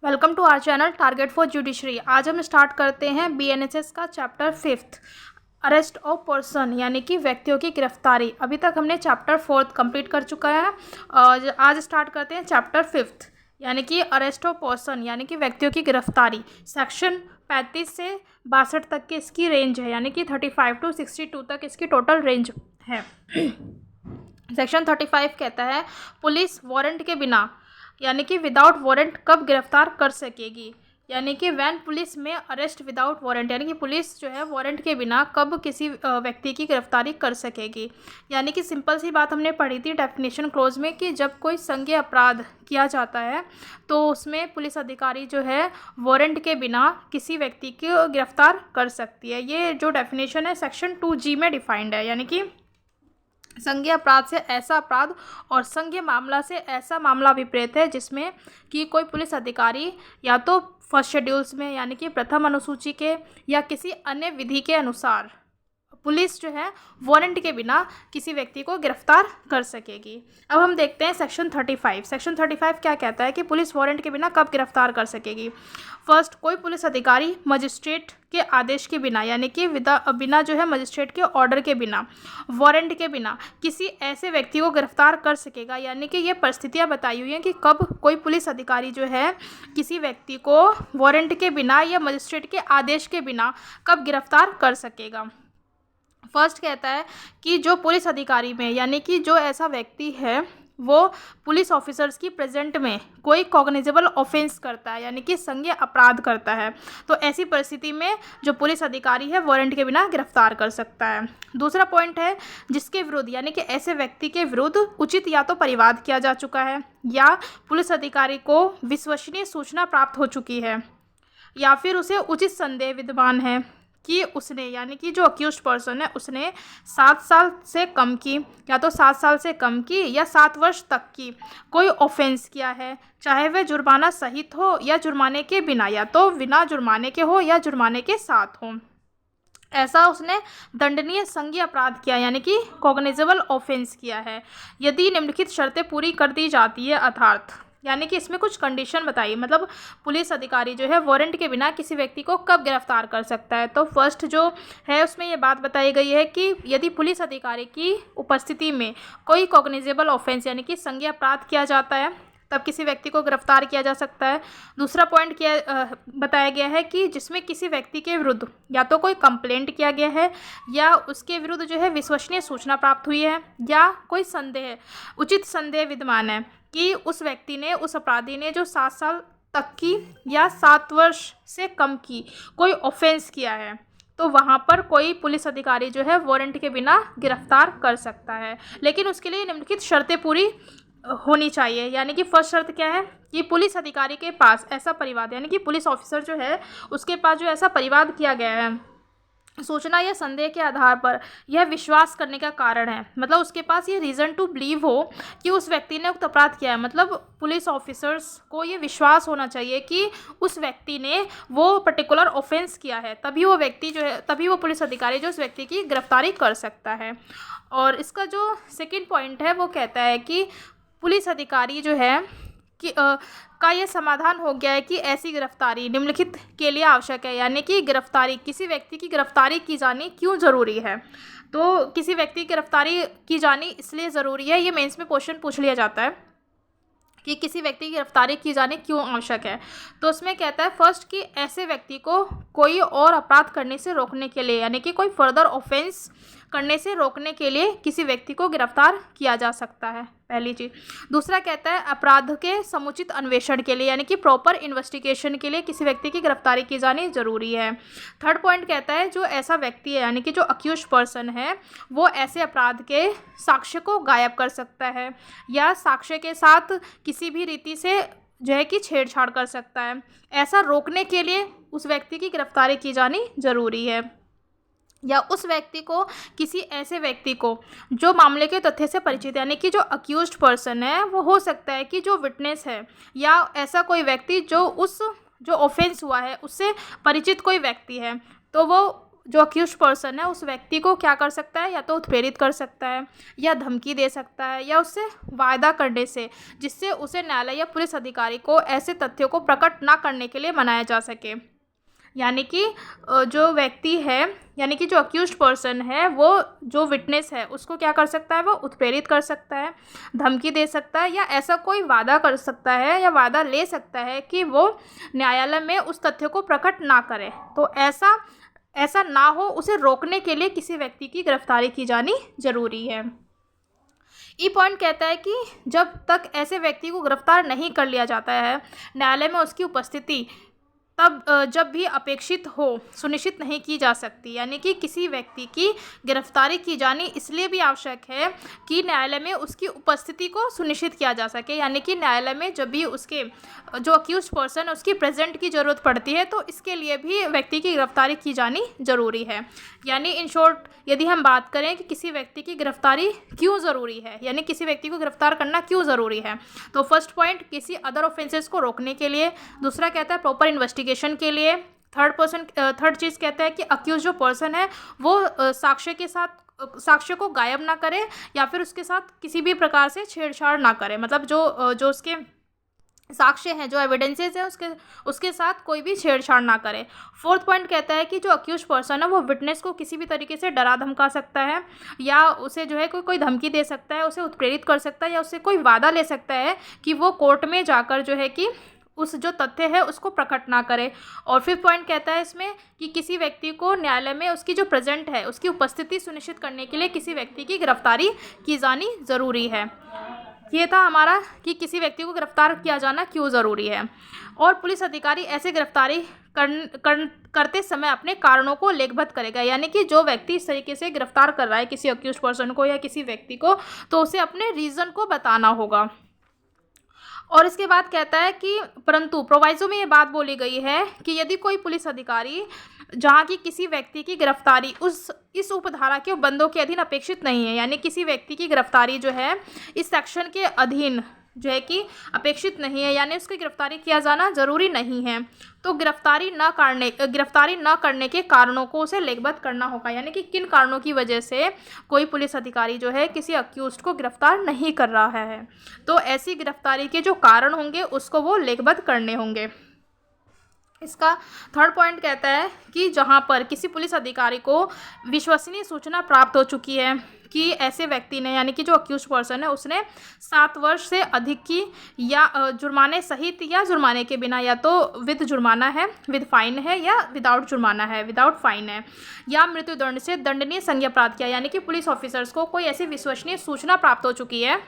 Welcome to our channel target for judiciary. आज हम start करते हैं बीएनएसएस का चैप्टर 5 अरेस्ट ऑफ पर्सन यानी कि व्यक्तियों की गिरफ्तारी। अभी तक हमने चैप्टर 4 कंप्लीट कर चुका है और आज स्टार्ट करते हैं चैप्टर 5 यानी कि अरेस्ट ऑफ पर्सन यानी कि व्यक्तियों की गिरफ्तारी। सेक्शन 35 से 62 तक की इसकी रेंज है यानी कि 35 टू 62 तक इसकी टोटल रेंज है। सेक्शन 35 कहता है पुलिस वारंट के बिना यानी कि विदाउट वारंट कब गिरफ्तार कर सकेगी, यानी कि वैन पुलिस में अरेस्ट विदाउट वारंट यानी कि पुलिस जो है वारंट के बिना कब किसी व्यक्ति की गिरफ्तारी कर सकेगी। यानी कि सिंपल सी बात हमने पढ़ी थी डेफिनेशन क्लोज में कि जब कोई संज्ञेय अपराध किया जाता है तो उसमें पुलिस अधिकारी जो है वारंट के बिना किसी व्यक्ति की गिरफ्तार कर सकती है। ये जो डेफिनेशन है सेक्शन 2G में डिफाइंड है, यानी कि संज्ञेय अपराध से ऐसा अपराध और संज्ञेय मामला से ऐसा मामला विपरीत है जिसमें कि कोई पुलिस अधिकारी या तो फर्स्ट शेड्यूल्स में यानी कि प्रथम अनुसूची के या किसी अन्य विधि के अनुसार पुलिस जो है वारंट के बिना किसी व्यक्ति को गिरफ्तार कर सकेगी। अब हम देखते हैं सेक्शन 35। सेक्शन 35 क्या कहता है कि पुलिस वारंट के बिना कब गिरफ्तार कर सकेगी। फर्स्ट, कोई पुलिस अधिकारी मजिस्ट्रेट के आदेश के बिना यानी कि बिना जो है मजिस्ट्रेट के ऑर्डर के बिना वारंट के बिना किसी ऐसे व्यक्ति को गिरफ्तार कर सकेगा। यानी कि ये परिस्थितियाँ बताई हुई हैं कि कब कोई पुलिस अधिकारी जो है किसी व्यक्ति को वारंट के बिना या मजिस्ट्रेट के आदेश के बिना कब गिरफ्तार कर सकेगा। फर्स्ट कहता है कि जो पुलिस अधिकारी में यानी कि जो ऐसा व्यक्ति है वो पुलिस ऑफिसर्स की प्रेजेंट में कोई कॉग्निजेबल ऑफेंस करता है यानी कि संज्ञेय अपराध करता है, तो ऐसी परिस्थिति में जो पुलिस अधिकारी है वारंट के बिना गिरफ्तार कर सकता है। दूसरा पॉइंट है जिसके विरुद्ध यानी कि ऐसे व्यक्ति के विरुद्ध उचित या तो परिवाद किया जा चुका है या पुलिस अधिकारी को विश्वसनीय सूचना प्राप्त हो चुकी है या फिर उसे उचित संदेह विद्यमान है कि उसने यानी कि जो अक्यूज्ड पर्सन है उसने 7 साल से कम की या तो 7 साल से कम की या 7 वर्ष तक की कोई ऑफेंस किया है, चाहे वह जुर्माना सहित हो या जुर्माने के बिना, या तो बिना जुर्माने के हो या जुर्माने के साथ हो। ऐसा उसने दंडनीय संज्ञेय अपराध किया यानी कि कॉग्निजेबल ऑफेंस किया है यदि निम्नलिखित शर्तें पूरी कर दी जाती है। अर्थात यानी कि इसमें कुछ कंडीशन बताइए, मतलब पुलिस अधिकारी जो है वारंट के बिना किसी व्यक्ति को कब गिरफ्तार कर सकता है। तो फर्स्ट जो है उसमें ये बात बताई गई है कि यदि पुलिस अधिकारी की उपस्थिति में कोई कॉग्निजेबल ऑफेंस यानी कि संज्ञेय अपराध किया जाता है तब किसी व्यक्ति को गिरफ्तार किया जा सकता है। दूसरा पॉइंट क्या बताया गया है कि जिसमें किसी व्यक्ति के विरुद्ध या तो कोई कंप्लेंट किया गया है या उसके विरुद्ध जो है विश्वसनीय सूचना प्राप्त हुई है या कोई संदेह उचित संदेह विद्यमान है कि उस व्यक्ति ने उस अपराधी ने जो 7 साल तक की या 7 वर्ष से कम की कोई ऑफेंस किया है, तो वहाँ पर कोई पुलिस अधिकारी जो है वारंट के बिना गिरफ्तार कर सकता है। लेकिन उसके लिए निम्नलिखित शर्तें पूरी होनी चाहिए। यानी कि फर्स्ट शर्त क्या है कि पुलिस अधिकारी के पास ऐसा परिवाद यानी कि पुलिस ऑफिसर जो है उसके पास जो ऐसा परिवाद किया गया है सूचना या संदेह के आधार पर यह विश्वास करने का कारण है, मतलब उसके पास ये रीज़न टू बिलीव हो कि उस व्यक्ति ने उक्त अपराध किया है। मतलब पुलिस ऑफिसर्स को ये विश्वास होना चाहिए कि उस व्यक्ति ने वो पर्टिकुलर ऑफेंस किया है, तभी वो व्यक्ति जो है तभी वो पुलिस अधिकारी जो उस व्यक्ति की गिरफ्तारी कर सकता है। और इसका जो सेकेंड पॉइंट है वो कहता है कि पुलिस अधिकारी जो है कि का यह समाधान हो गया है कि ऐसी गिरफ्तारी निम्नलिखित के लिए आवश्यक है। यानी कि गिरफ्तारी किसी व्यक्ति की गिरफ्तारी की जानी क्यों ज़रूरी है, तो किसी व्यक्ति की गिरफ्तारी की जानी इसलिए ज़रूरी है, ये मेंस में क्वेश्चन पूछ लिया जाता है कि किसी व्यक्ति की गिरफ्तारी की जानी क्यों आवश्यक है। तो उसमें कहता है फर्स्ट कि ऐसे व्यक्ति को कोई और अपराध करने से रोकने के लिए यानी कि कोई फर्दर ऑफेंस करने से रोकने के लिए किसी व्यक्ति को गिरफ्तार किया जा सकता है, पहली चीज़। दूसरा कहता है अपराध के समुचित अन्वेषण के लिए यानी कि प्रॉपर इन्वेस्टिगेशन के लिए किसी व्यक्ति की गिरफ्तारी की जानी ज़रूरी है। थर्ड पॉइंट कहता है जो ऐसा व्यक्ति है यानी कि जो अक्यूज्ड पर्सन है वो ऐसे अपराध के साक्ष्य को गायब कर सकता है या साक्ष्य के साथ किसी भी रीति से जो है कि छेड़छाड़ कर सकता है। ऐसा रोकने के लिए उस व्यक्ति की गिरफ्तारी की जानी ज़रूरी है। या उस व्यक्ति को किसी ऐसे व्यक्ति को जो मामले के तथ्य से परिचित यानी कि जो अक्यूज्ड पर्सन है वो हो सकता है कि जो विटनेस है या ऐसा कोई व्यक्ति जो उस जो ऑफेंस हुआ है उससे परिचित कोई व्यक्ति है, तो वो जो अक्यूज्ड पर्सन है उस व्यक्ति को क्या कर सकता है, या तो उत्प्रेरित कर सकता है, या धमकी दे सकता है, या उससे वायदा करने से जिससे उसे न्यायालय या पुलिस अधिकारी को ऐसे तथ्यों को प्रकट ना करने के लिए मनाया जा सके। यानी कि जो व्यक्ति है, यानी कि जो अक्यूज्ड पर्सन है, वो जो विटनेस है उसको क्या कर सकता है, वो उत्प्रेरित कर सकता है, धमकी दे सकता है, या ऐसा कोई वादा कर सकता है या वादा ले सकता है कि वो न्यायालय में उस तथ्य को प्रकट ना करे। तो ऐसा ना हो, उसे रोकने के लिए किसी व्यक्ति की गिरफ्तारी की जानी जरूरी है। ई पॉइंट कहता है कि जब तक ऐसे व्यक्ति को गिरफ्तार नहीं कर लिया जाता है, न्यायालय में उसकी उपस्थिति तब जब भी अपेक्षित हो सुनिश्चित नहीं की जा सकती। यानी कि किसी व्यक्ति की गिरफ्तारी की जानी इसलिए भी आवश्यक है कि न्यायालय में उसकी उपस्थिति को सुनिश्चित किया जा सके। यानी कि न्यायालय में जब भी उसके जो अक्यूज पर्सन है उसकी प्रेजेंट की ज़रूरत पड़ती है, तो इसके लिए भी व्यक्ति की गिरफ्तारी की जानी ज़रूरी है। यानी इन शॉर्ट यदि हम बात करें कि किसी व्यक्ति की गिरफ्तारी क्यों ज़रूरी है, यानी किसी व्यक्ति को गिरफ्तार करना क्यों ज़रूरी है, तो फर्स्ट पॉइंट किसी अदर ऑफेंसेस को रोकने के लिए, दूसरा कहता है प्रॉपर इन्वेस्टिगेशन के लिए, थर्ड चीज़ कहता है कि अक्यूज जो पर्सन है वो साक्ष्य को गायब ना करे या फिर उसके साथ किसी भी प्रकार से छेड़छाड़ ना करे। मतलब जो उसके साक्ष्य हैं, जो एविडेंसेस हैं, उसके साथ कोई भी छेड़छाड़ ना करे। फोर्थ पॉइंट कहता है कि जो अक्यूज पर्सन है वो विटनेस को किसी भी तरीके से डरा धमका सकता है, या उसे जो है कोई धमकी दे सकता है, उसे उत्प्रेरित कर सकता है, या उससे कोई वादा ले सकता है कि वो कोर्ट में जाकर जो है कि उस जो तथ्य है उसको प्रकट ना करे। और फिफ्थ पॉइंट कहता है इसमें कि किसी व्यक्ति को न्यायालय में उसकी जो प्रेजेंट है उसकी उपस्थिति सुनिश्चित करने के लिए किसी व्यक्ति की गिरफ्तारी की जानी ज़रूरी है। ये था हमारा कि किसी व्यक्ति को गिरफ्तार किया जाना क्यों ज़रूरी है। और पुलिस अधिकारी ऐसे गिरफ्तारी करते समय अपने कारणों को लेखबद्ध करेगा। यानी कि जो व्यक्ति इस तरीके से गिरफ्तार कर रहा है किसी अक्यूज पर्सन को या किसी व्यक्ति को, तो उसे अपने रीज़न को बताना होगा। और इसके बाद कहता है कि परंतु प्रोवाइजो में ये बात बोली गई है कि यदि कोई पुलिस अधिकारी जहाँ की किसी व्यक्ति की गिरफ्तारी इस उपधारा के बंदों के अधीन अपेक्षित नहीं है, यानी किसी व्यक्ति की गिरफ्तारी जो है इस सेक्शन के अधीन जो है कि अपेक्षित नहीं है, यानी उसकी गिरफ्तारी किया जाना ज़रूरी नहीं है, तो गिरफ्तारी न करने के कारणों को उसे लेखबद्ध करना होगा। यानी कि किन कारणों की वजह से कोई पुलिस अधिकारी जो है किसी अक्यूज्ड को गिरफ्तार नहीं कर रहा है, तो ऐसी गिरफ्तारी के जो कारण होंगे उसको वो लेखबद्ध करने होंगे। इसका थर्ड पॉइंट कहता है कि जहां पर किसी पुलिस अधिकारी को विश्वसनीय सूचना प्राप्त हो चुकी है कि ऐसे व्यक्ति ने, यानी कि जो अक्यूज पर्सन है, उसने 7 वर्ष से अधिक की या जुर्माने सहित या जुर्माने के बिना, या तो विद जुर्माना है, विद फाइन है, या विदाउट जुर्माना है, विदाउट फाइन है, या मृत्युदंड से दंडनीय संज्ञा अपराध किया। यानी कि पुलिस ऑफिसर्स को कोई ऐसी विश्वसनीय सूचना प्राप्त हो चुकी है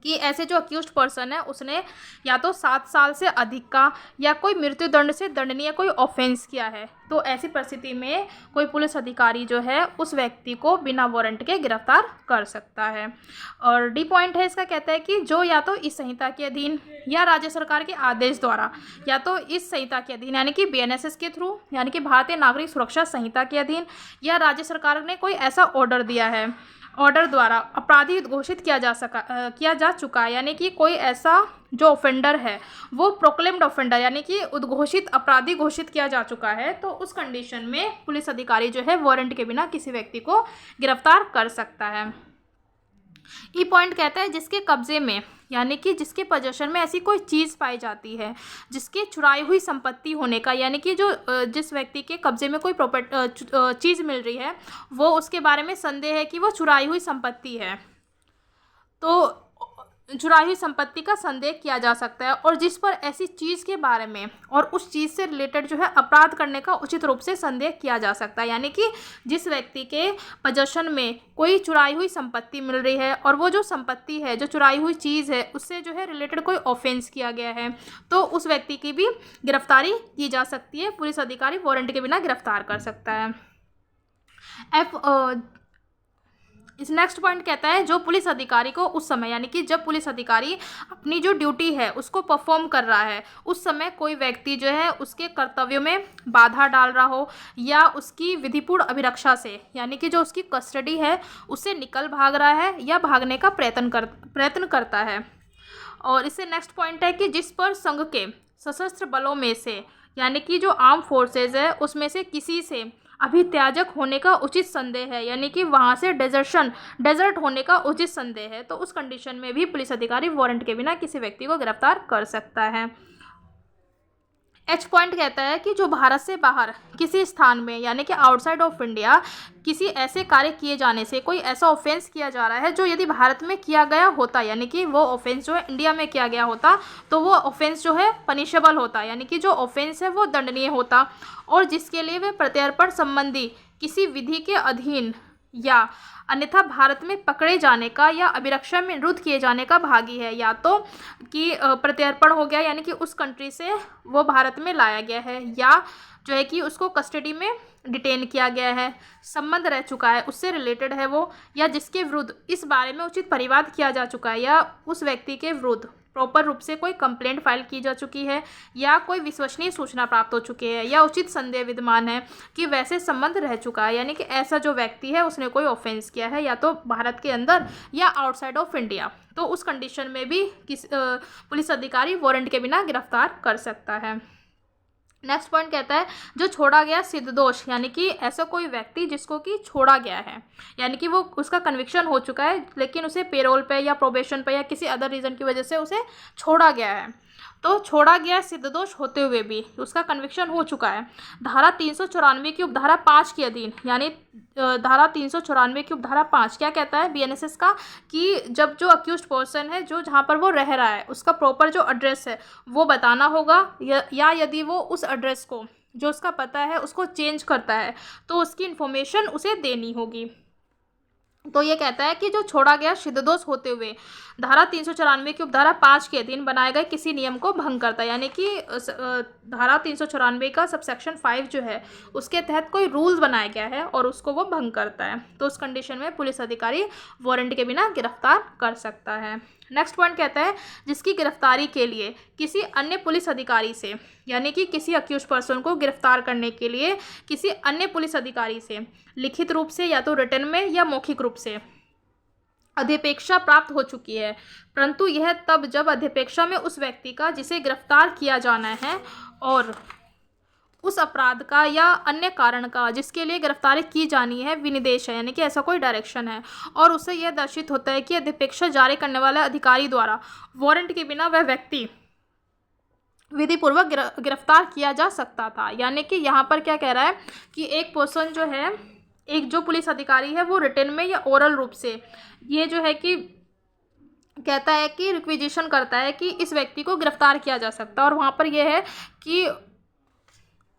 कि ऐसे जो अक्यूज्ड पर्सन है उसने या तो 7 साल से अधिक का या कोई मृत्युदंड से दंडनीय कोई ऑफेंस किया है, तो ऐसी परिस्थिति में कोई पुलिस अधिकारी जो है उस व्यक्ति को बिना वारंट के गिरफ्तार कर सकता है। और डी पॉइंट है इसका, कहता है कि जो या तो इस संहिता के अधीन या राज्य सरकार के आदेश द्वारा, या तो इस संहिता के अधीन यानी कि BNSS के थ्रू, यानी कि भारतीय नागरिक सुरक्षा संहिता के अधीन, या राज्य सरकार ने कोई ऐसा ऑर्डर दिया है, ऑर्डर द्वारा अपराधी घोषित किया जा चुका है, यानी कि कोई ऐसा जो ऑफेंडर है वो प्रोक्लेम्ड ऑफेंडर यानी कि उद्घोषित अपराधी घोषित किया जा चुका है, तो उस कंडीशन में पुलिस अधिकारी जो है वारंट के बिना किसी व्यक्ति को गिरफ्तार कर सकता है। ई पॉइंट कहता है जिसके कब्जे में, यानी कि जिसके पोजेशन में ऐसी कोई चीज़ पाई जाती है जिसके चुराई हुई संपत्ति होने का, यानी कि जिस व्यक्ति के कब्जे में कोई चीज़ मिल रही है वो उसके बारे में संदेह है कि वो चुराई हुई संपत्ति है, तो चुराई हुई संपत्ति का संदेह किया जा सकता है। और जिस पर ऐसी चीज़ के बारे में और उस चीज़ से रिलेटेड जो है अपराध करने का उचित रूप से संदेह किया जा सकता है, यानी कि जिस व्यक्ति के पोजेशन में कोई चुराई हुई संपत्ति मिल रही है और वो जो संपत्ति है, जो चुराई हुई चीज़ है, उससे जो है रिलेटेड कोई ऑफेंस किया गया है, तो उस व्यक्ति की भी गिरफ्तारी की जा सकती है। पुलिस अधिकारी वारंट के बिना गिरफ्तार कर सकता है। इस नेक्स्ट पॉइंट कहता है जो पुलिस अधिकारी को उस समय, यानी कि जब पुलिस अधिकारी अपनी जो ड्यूटी है उसको परफॉर्म कर रहा है उस समय कोई व्यक्ति जो है उसके कर्तव्यों में बाधा डाल रहा हो या उसकी विधिपूर्ण अभिरक्षा से, यानी कि जो उसकी कस्टडी है उससे निकल भाग रहा है या भागने का प्रयत्न करता है। और इससे नेक्स्ट पॉइंट है कि जिस पर संघ के सशस्त्र बलों में से, यानी कि जो आर्म फोर्सेज है उसमें से किसी से अभित्याजक होने का उचित संदेह है, यानी कि वहाँ से डेजर्ट होने का उचित संदेह है, तो उस कंडीशन में भी पुलिस अधिकारी वारंट के बिना किसी व्यक्ति को गिरफ्तार कर सकता है। एच पॉइंट कहता है कि जो भारत से बाहर किसी स्थान में, यानी कि आउटसाइड ऑफ इंडिया, किसी ऐसे कार्य किए जाने से कोई ऐसा ऑफेंस किया जा रहा है जो यदि भारत में किया गया होता, यानी कि वो ऑफेंस जो है इंडिया में किया गया होता, तो वो ऑफेंस जो है पनिशेबल होता, यानी कि जो ऑफेंस है वो दंडनीय होता, और जिसके लिए वे प्रत्यर्पण संबंधी किसी विधि के अधीन या अन्यथा भारत में पकड़े जाने का या अभिरक्षा में निरुद्ध किए जाने का भागी है। या तो कि प्रत्यर्पण हो गया, यानी कि उस कंट्री से वो भारत में लाया गया है, या जो है कि उसको कस्टडी में डिटेन किया गया है, संबंध रह चुका है, उससे रिलेटेड है वो, या जिसके विरुद्ध इस बारे में उचित परिवाद किया जा चुका है, या उस व्यक्ति के विरुद्ध प्रॉपर रूप से कोई कंप्लेंट फाइल की जा चुकी है, या कोई विश्वसनीय सूचना प्राप्त हो चुकी है, या उचित संदेह विद्यमान है कि वैसे संबंध रह चुका है, यानी कि ऐसा जो व्यक्ति है उसने कोई ऑफेंस किया है या तो भारत के अंदर या आउटसाइड ऑफ इंडिया, तो उस कंडीशन में भी पुलिस अधिकारी वारंट के बिना गिरफ्तार कर सकता है। नेक्स्ट पॉइंट कहता है जो छोड़ा गया सिद्ध दोष, यानी कि ऐसा कोई व्यक्ति जिसको कि छोड़ा गया है, यानी कि वो उसका कन्विक्शन हो चुका है लेकिन उसे पेरोल पे या प्रोबेशन पे या किसी अदर रीज़न की वजह से उसे छोड़ा गया है, तो छोड़ा गया सिद्ध दोष होते हुए भी उसका कन्विक्शन हो चुका है, धारा 394 की उपधारा 5 के अधीन, यानी धारा 394 की उपधारा 5 क्या कहता है बीएनएसएस का, कि जब जो अक्यूज्ड पर्सन है जो जहाँ पर वो रह रहा है उसका प्रॉपर जो एड्रेस है वो बताना होगा, या यदि वो उस एड्रेस को जो उसका पता है उसको चेंज करता है तो उसकी इन्फॉर्मेशन उसे देनी होगी। तो ये कहता है कि जो छोड़ा गया सिद्ध दोष होते हुए धारा 394 की उपधारा 5 के अधीन बनाए गए किसी नियम को भंग करता है, यानी कि धारा 394 का सबसेक्शन 5 जो है उसके तहत कोई रूल्स बनाया गया है और उसको वो भंग करता है, तो उस कंडीशन में पुलिस अधिकारी वारंट के बिना गिरफ्तार कर सकता है। नेक्स्ट पॉइंट कहता है जिसकी गिरफ्तारी के लिए किसी अन्य पुलिस अधिकारी से, यानी कि किसी अक्यूज पर्सन को गिरफ्तार करने के लिए किसी अन्य पुलिस अधिकारी से लिखित रूप से या तो रिटन में या मौखिक रूप से अधिपेक्षा प्राप्त हो चुकी है, परंतु यह तब जब अधिपेक्षा में उस व्यक्ति का जिसे गिरफ्तार किया जाना है और उस अपराध का या अन्य कारण का जिसके लिए गिरफ्तारी की जानी है विनिर्देश है, यानी कि ऐसा कोई डायरेक्शन है, और उससे यह दर्शित होता है कि अधिपेक्षा जारी करने वाले अधिकारी द्वारा वारंट के बिना वह व्यक्ति विधिपूर्वक गिरफ्तार किया जा सकता था। यानी कि यहाँ पर क्या कह रहा है कि एक पर्सन जो है, एक जो पुलिस अधिकारी है वो रिटन में या ओरल रूप से ये जो है कि कहता है कि रिक्विजिशन करता है कि इस व्यक्ति को गिरफ्तार किया जा सकता है, और वहाँ पर यह है कि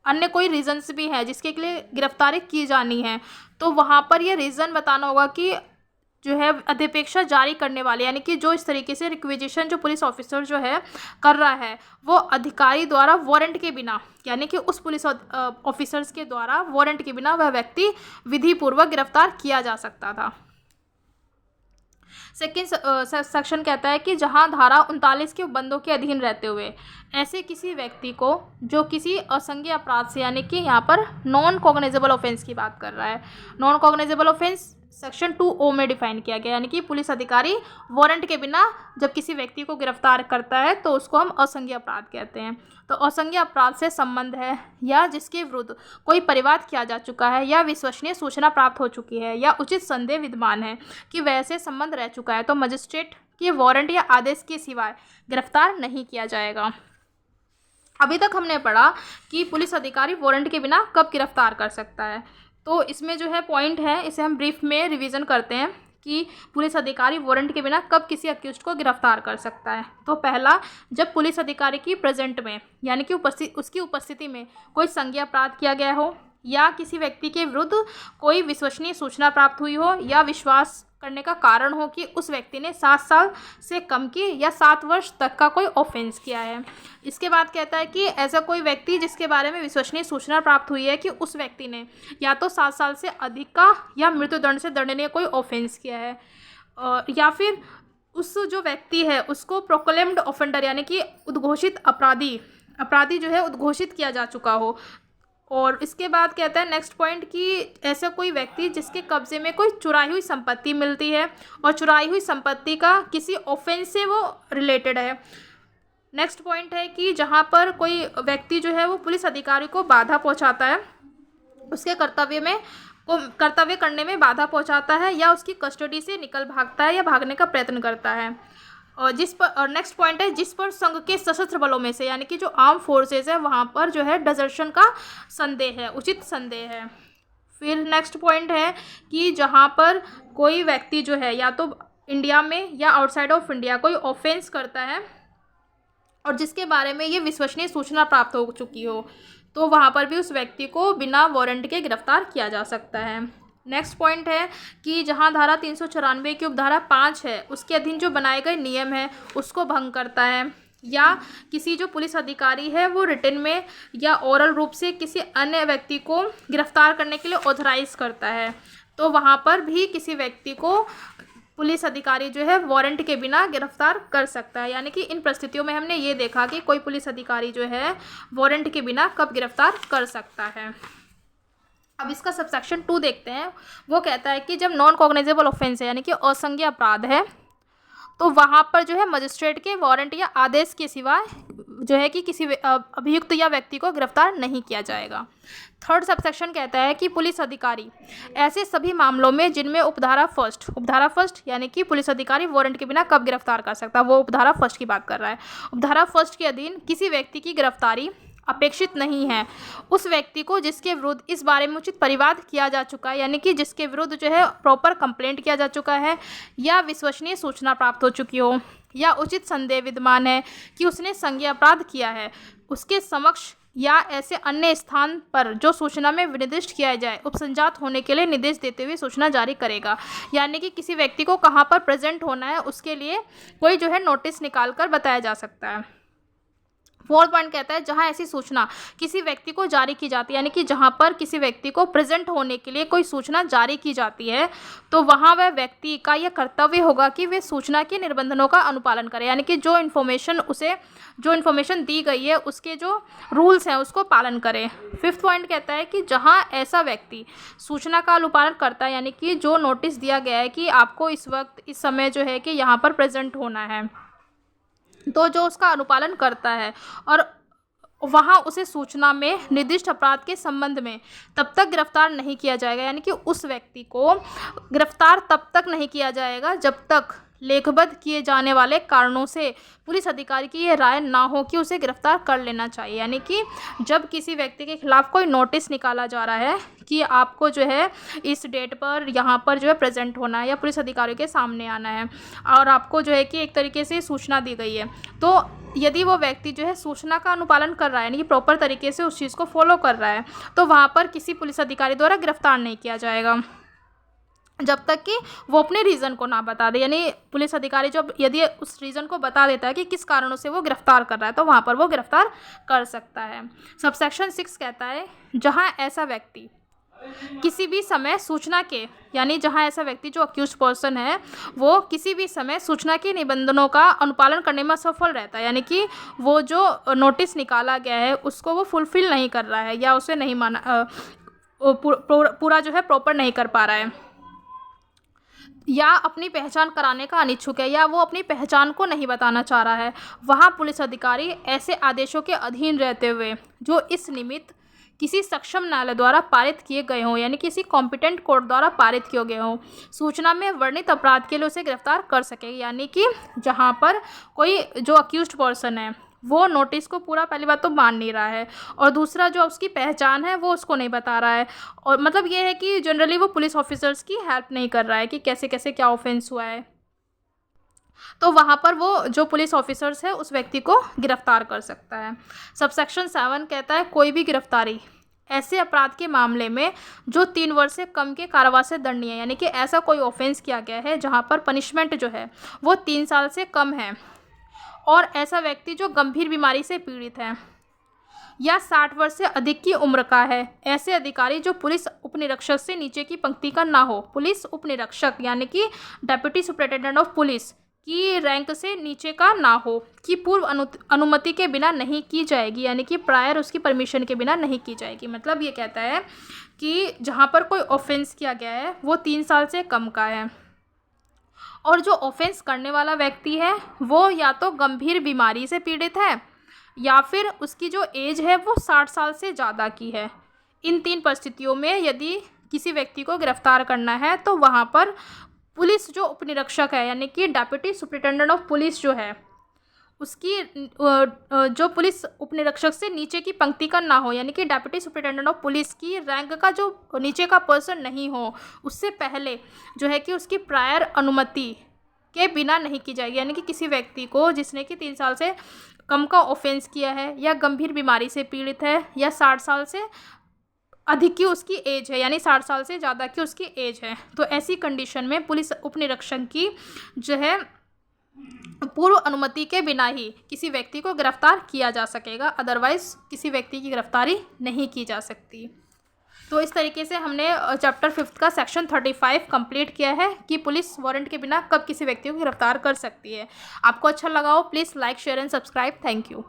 अन्य कोई रीजंस भी है जिसके लिए गिरफ्तारी की जानी है, तो वहाँ पर यह रीज़न बताना होगा कि जो है अधिपेक्षा जारी करने वाले, यानी कि जो इस तरीके से रिक्विजिशन जो पुलिस ऑफिसर जो है कर रहा है वो अधिकारी द्वारा वारंट के बिना, यानी कि उस पुलिस ऑफिसर्स के द्वारा वारंट के बिना वह व्यक्ति विधिपूर्वक गिरफ्तार किया जा सकता था। सेकेंड सेक्शन कहता है कि जहां धारा 39 के उपबंधों के अधीन रहते हुए ऐसे किसी व्यक्ति को जो किसी असंज्ञेय अपराध से, यानी कि यहाँ पर नॉन कॉग्नाइजेबल ऑफेंस की बात कर रहा है, non cognisable offence section 2O में डिफाइन किया गया, यानी कि पुलिस अधिकारी वारंट के बिना जब किसी व्यक्ति को गिरफ्तार करता है तो उसको हम असंज्ञेय अपराध कहते हैं। तो असंज्ञेय अपराध से संबंध है या जिसके विरुद्ध कोई परिवाद किया जा चुका है या विश्वसनीय सूचना प्राप्त हो चुकी है या उचित संदेह विद्यमान है कि वैसे संबंध रह चुका है, तो मजिस्ट्रेट के वारंट या आदेश के सिवाय गिरफ्तार नहीं किया जाएगा। अभी तक हमने पढ़ा कि पुलिस अधिकारी वारंट के बिना कब गिरफ्तार कर सकता है, तो इसमें जो है पॉइंट है इसे हम ब्रीफ में रिवीजन करते हैं कि पुलिस अधिकारी वारंट के बिना कब किसी अक्यूज्ड को गिरफ्तार कर सकता है। तो पहला, जब पुलिस अधिकारी की प्रेजेंट में, यानी कि उसकी उपस्थिति में कोई संज्ञेय अपराध किया गया हो या किसी व्यक्ति के विरुद्ध कोई विश्वसनीय सूचना प्राप्त हुई हो या विश्वास करने का कारण हो कि उस व्यक्ति ने 7 साल से कम की या 7 वर्ष तक का कोई ऑफेंस किया है। इसके बाद कहता है कि ऐसा कोई व्यक्ति जिसके बारे में विश्वसनीय सूचना प्राप्त हुई है कि उस व्यक्ति ने या तो 7 साल से अधिक का या मृत्युदंड से दंडनीय कोई ऑफेंस किया है, या फिर उस जो व्यक्ति है उसको प्रोक्लेम्ड ऑफेंडर, यानी कि उद्घोषित अपराधी जो है उद्घोषित किया जा चुका हो। और इसके बाद कहता है नेक्स्ट पॉइंट कि ऐसा कोई व्यक्ति जिसके कब्जे में कोई चुराई हुई संपत्ति मिलती है और चुराई हुई संपत्ति का किसी ऑफेंस से वो रिलेटेड है। नेक्स्ट पॉइंट है कि जहाँ पर कोई व्यक्ति जो है वो पुलिस अधिकारी को बाधा पहुँचाता है उसके कर्तव्य करने में बाधा पहुंचाता है या उसकी कस्टडी से निकल भागता है या भागने का प्रयत्न करता है। और नेक्स्ट पॉइंट है जिस पर संघ के सशस्त्र बलों में से यानी कि जो आर्म फोर्सेस है वहाँ पर जो है डिजर्शन का संदेह है, उचित संदेह है। फिर नेक्स्ट पॉइंट है कि जहाँ पर कोई व्यक्ति जो है या तो इंडिया में या आउटसाइड ऑफ इंडिया कोई ऑफेंस करता है और जिसके बारे में ये विश्वसनीय सूचना प्राप्त हो चुकी हो, तो वहाँ पर भी उस व्यक्ति को बिना वारंट के गिरफ्तार किया जा सकता है। नेक्स्ट पॉइंट है कि जहाँ धारा 394 की उपधारा 5 है उसके अधीन जो बनाए गए नियम है उसको भंग करता है, या किसी जो पुलिस अधिकारी है वो रिटन में या ओरल रूप से किसी अन्य व्यक्ति को गिरफ्तार करने के लिए ऑथराइज करता है, तो वहाँ पर भी किसी व्यक्ति को पुलिस अधिकारी जो है वारंट के बिना गिरफ्तार कर सकता है। यानी कि इन परिस्थितियों में हमने ये देखा कि कोई पुलिस अधिकारी जो है वारंट के बिना कब गिरफ्तार कर सकता है। अब इसका सबसेक्शन 2 देखते हैं। वो कहता है कि जब नॉन कॉग्नाइजेबल ऑफेंस है यानी कि असंज्ञेय अपराध है तो वहाँ पर जो है मजिस्ट्रेट के वारंट या आदेश के सिवा जो है कि किसी अभियुक्त या व्यक्ति को गिरफ्तार नहीं किया जाएगा। थर्ड सबसेक्शन कहता है कि पुलिस अधिकारी ऐसे सभी मामलों में जिनमें उपधारा फर्स्ट यानी कि पुलिस अधिकारी वारंट के बिना कब गिरफ्तार कर सकता है, वो उपधारा फर्स्ट की बात कर रहा है। उपधारा फर्स्ट के अधीन किसी व्यक्ति की गिरफ्तारी अपेक्षित नहीं है उस व्यक्ति को जिसके विरुद्ध इस बारे में उचित परिवाद किया जा चुका है, यानी कि जिसके विरुद्ध जो है प्रॉपर कंप्लेंट किया जा चुका है या विश्वसनीय सूचना प्राप्त हो चुकी हो या उचित संदेह विद्यमान है कि उसने संज्ञेय अपराध किया है, उसके समक्ष या ऐसे अन्य स्थान पर जो सूचना में विनिर्दिष्ट किया जाए उपसंजात होने के लिए निर्देश देते हुए सूचना जारी करेगा। यानी कि किसी व्यक्ति को कहाँ पर प्रेजेंट होना है उसके लिए कोई जो है नोटिस निकाल कर बताया जा सकता है। फोर्थ पॉइंट कहता है जहां ऐसी सूचना किसी व्यक्ति को जारी की जाती है यानी कि जहां पर किसी व्यक्ति को प्रेजेंट होने के लिए कोई सूचना जारी की जाती है तो वहां वह व्यक्ति का यह कर्तव्य होगा कि वे सूचना के निबंधनों का अनुपालन करे, यानी कि जो इन्फॉर्मेशन दी गई है उसके जो रूल्स हैं उसको पालन करे। फिफ्थ पॉइंट कहता है कि जहां ऐसा व्यक्ति सूचना का अनुपालन करता है यानी कि जो नोटिस दिया गया है कि आपको इस वक्त इस समय जो है कि यहाँ पर प्रेजेंट होना है, तो जो उसका अनुपालन करता है और वहाँ उसे सूचना में निर्दिष्ट अपराध के संबंध में तब तक गिरफ्तार नहीं किया जाएगा, यानी कि उस व्यक्ति को गिरफ्तार तब तक नहीं किया जाएगा जब तक लेखबद्ध किए जाने वाले कारणों से पुलिस अधिकारी की यह राय ना हो कि उसे गिरफ्तार कर लेना चाहिए। यानी कि जब किसी व्यक्ति के खिलाफ कोई नोटिस निकाला जा रहा है कि आपको जो है इस डेट पर यहाँ पर जो है प्रेजेंट होना है या पुलिस अधिकारियों के सामने आना है और आपको जो है कि एक तरीके से सूचना दी गई है, तो यदि वो व्यक्ति जो है सूचना का अनुपालन कर रहा है यानी कि प्रॉपर तरीके से उस चीज़ को फॉलो कर रहा है तो वहाँ पर किसी पुलिस अधिकारी द्वारा गिरफ्तार नहीं किया जाएगा जब तक कि वो अपने रीज़न को ना बता दे। यानी पुलिस अधिकारी जब यदि उस रीज़न को बता देता है कि किस कारणों से वो गिरफ्तार कर रहा है तो वहाँ पर वो गिरफ्तार कर सकता है। सबसेक्शन 6 कहता है जहाँ ऐसा व्यक्ति किसी भी समय सूचना के यानी जहाँ ऐसा व्यक्ति जो अक्यूज्ड पर्सन है वो किसी भी समय सूचना के निबंधनों का अनुपालन करने में असफल रहता है, यानी कि वो जो नोटिस निकाला गया है उसको वो फुलफिल नहीं कर रहा है या उसे नहीं माना पूरा जो है प्रॉपर नहीं कर पा रहा है या अपनी पहचान कराने का अनिच्छुक है या वो अपनी पहचान को नहीं बताना चाह रहा है, वहाँ पुलिस अधिकारी ऐसे आदेशों के अधीन रहते हुए जो इस निमित्त किसी सक्षम न्यायालय द्वारा पारित किए गए हों यानी किसी कॉम्पिटेंट कोर्ट द्वारा पारित किए गए हों सूचना में वर्णित अपराध के लिए उसे गिरफ्तार कर सके। यानी कि जहाँ पर कोई जो अक्यूज्ड पर्सन है वो नोटिस को पूरा पहली बात तो मान नहीं रहा है और दूसरा जो उसकी पहचान है वो उसको नहीं बता रहा है, और मतलब ये है कि जनरली वो पुलिस ऑफिसर्स की हेल्प नहीं कर रहा है कि कैसे कैसे क्या ऑफेंस हुआ है, तो वहाँ पर वो जो पुलिस ऑफिसर्स है उस व्यक्ति को गिरफ्तार कर सकता है। सबसेक्शन 7 कहता है कोई भी गिरफ्तारी ऐसे अपराध के मामले में जो 3 वर्ष से कम के कारावास से दंडनीय है, यानी कि ऐसा कोई ऑफेंस किया गया है जहाँ पर पनिशमेंट जो है वो 3 साल से कम है और ऐसा व्यक्ति जो गंभीर बीमारी से पीड़ित है या 60 वर्ष से अधिक की उम्र का है, ऐसे अधिकारी जो पुलिस उपनिरीक्षक से नीचे की पंक्ति का ना हो, पुलिस उपनिरीक्षक यानी कि डेप्यूटी सुपरिटेंडेंट ऑफ पुलिस की रैंक से नीचे का ना हो, कि पूर्व अनुमति के बिना नहीं की जाएगी, यानी कि प्रायर उसकी परमिशन के बिना नहीं की जाएगी। मतलब ये कहता है कि जहाँ पर कोई ऑफेंस किया गया है वो 3 साल से कम का है और जो ऑफेंस करने वाला व्यक्ति है वो या तो गंभीर बीमारी से पीड़ित है या फिर उसकी जो एज है वो 60 साल से ज़्यादा की है। इन 3 परिस्थितियों में यदि किसी व्यक्ति को गिरफ्तार करना है तो वहाँ पर पुलिस जो उपनिरीक्षक है यानी कि डेप्यूटी सुपरिटेंडेंट ऑफ पुलिस जो है उसकी जो पुलिस उपनिरीक्षक से नीचे की पंक्ति का ना हो, यानी कि डेप्यूटी सुपरिटेंडेंट ऑफ पुलिस की रैंक का जो नीचे का पर्सन नहीं हो, उससे पहले जो है कि उसकी प्रायर अनुमति के बिना नहीं की जाएगी। यानी कि किसी व्यक्ति को जिसने कि 3 साल से कम का ऑफेंस किया है या गंभीर बीमारी से पीड़ित है या 60 साल से अधिक की उसकी एज है, यानी 60 साल से ज़्यादा की उसकी एज है, तो ऐसी कंडीशन में पुलिस उपनिरीक्षक की जो है पूर्व अनुमति के बिना ही किसी व्यक्ति को गिरफ्तार किया जा सकेगा, अदरवाइज़ किसी व्यक्ति की गिरफ्तारी नहीं की जा सकती। तो इस तरीके से हमने चैप्टर 5 का सेक्शन 35 कंप्लीट किया है कि पुलिस वारंट के बिना कब किसी व्यक्ति को गिरफ्तार कर सकती है। आपको अच्छा लगा हो please like share and subscribe. Thank you.